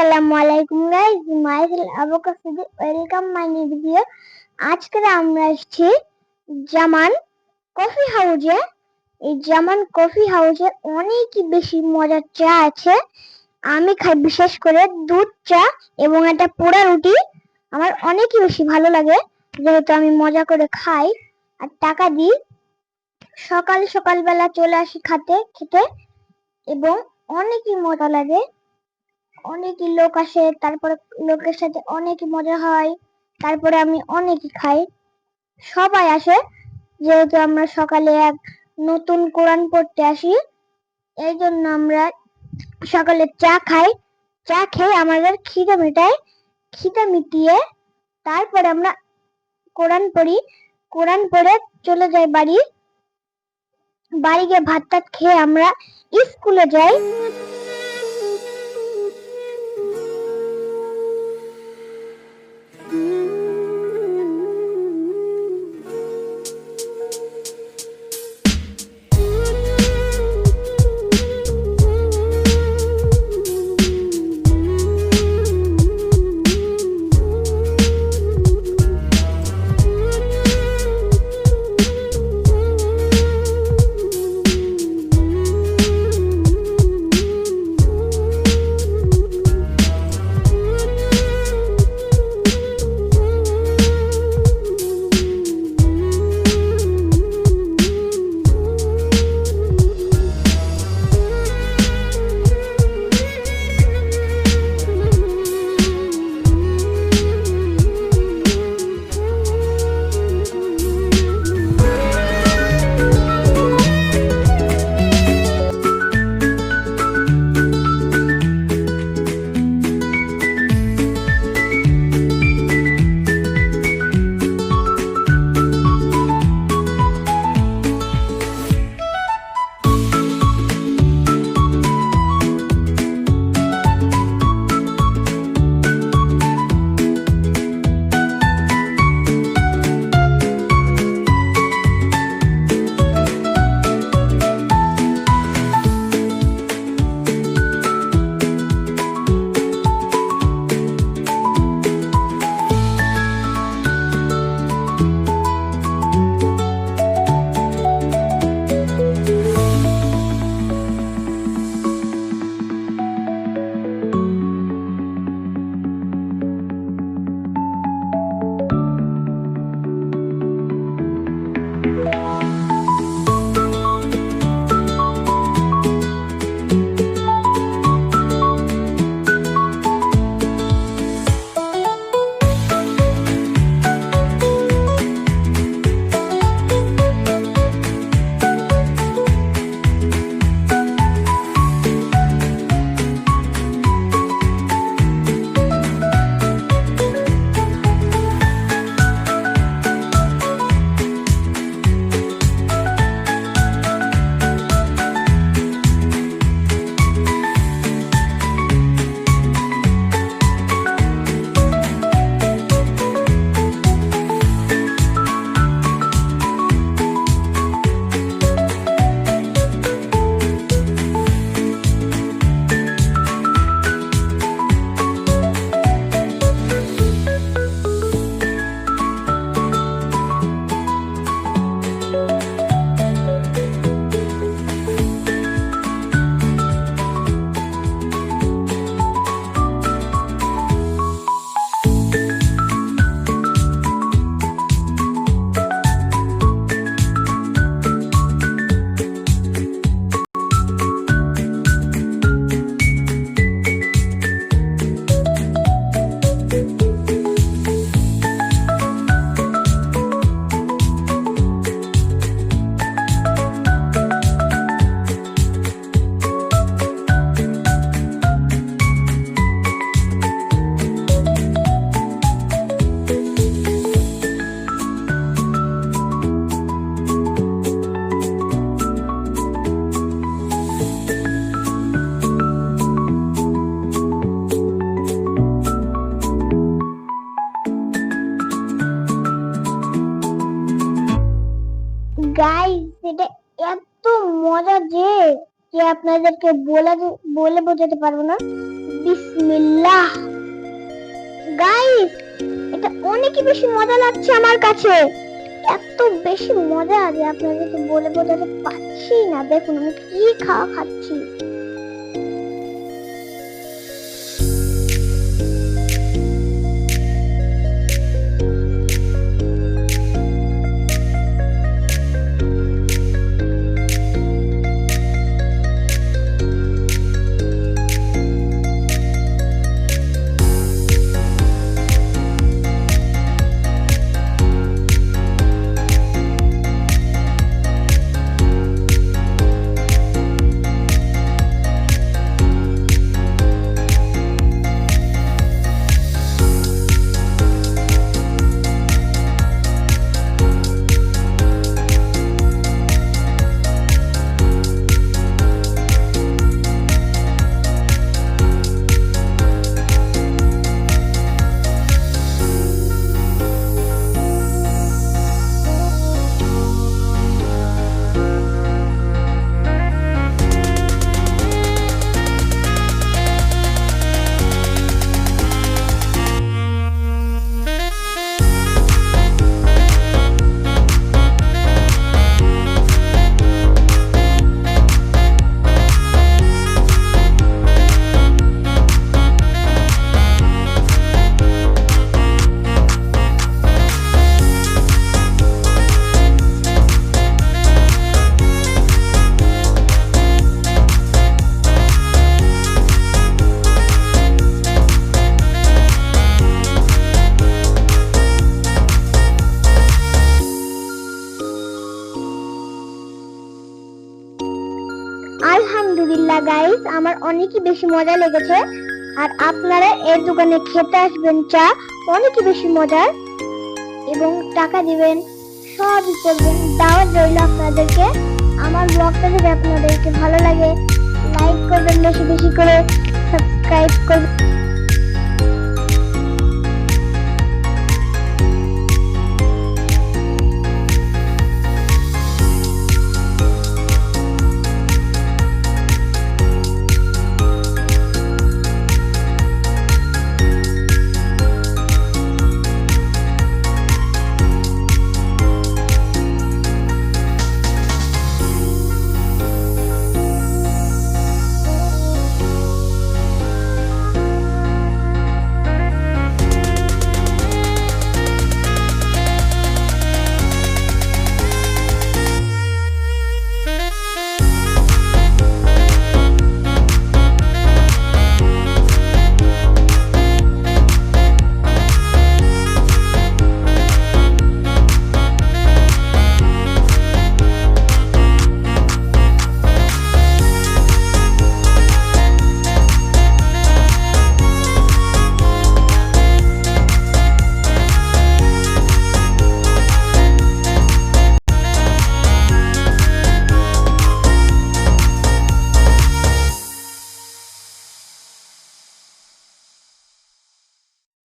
আসসালামু আলাইকুম guys, micellar আবুকা সুদি ওয়েলকাম মাই নিউ ভিডিও। আজকে আমরা এসেছি জামান কফি হাউসে। এই জামান কফি হাউসে অনেক বেশি মজার চা আছে। আমি খাই বিশেষ করে দুধ চা এবং একটা পোড়া রুটি। আমার অনেক বেশি ভালো লাগে, যেহেতু আমি মজা করে খাই আর টাকা দিই। সকালবেলা চলে আসি খেতে এবং অনেকই মজা লাগে। অনেকই লোক আসে, তারপরে লোকের সাথে অনেকই মজা হয়, তারপরে আমি অনেকই খাই। সবাই আসে যেহেতু আমরা সকালে এক নতুন কোরআন পড়তে আসি, এই জন্য আমরা সকালে চা খাই। চা খেয়ে আমাদের খিদে মেটায়, খিদে মিটিয়ে তারপরে আমরা কোরআন পড়ি। কোরআন পড়ে চলে যাই বাড়ি গিয়ে ভাত টাত খেয়ে আমরা স্কুলে যাই। গাইস, এটা এত মজা যে আপনাদেরকে বলে বোঝাতে পারবো না। বিসমিল্লাহ। গাইস, এটা অনেকই বেশি মজা লাগছে আমার কাছে। এত বেশি মজা যে আপনাদেরকে বলে বোঝাতে পারছি না। দেখুন আমি কি খাওয়া খাচ্ছি। আলহামদুলিল্লাহ গাইস, আমার অনেকই বেশি মজা লেগেছে। আর আপনারা এর দোকানে খেতে আসবেন, চা অনেকই বেশি মজার, এবং টাকা দিবেন, সবই করবেন। দাওয়াত রইল আপনাদেরকে। আমার ব্লগটা যদি আপনাদেরকে ভালো লাগে, লাইক করবেন বেশি বেশি করে।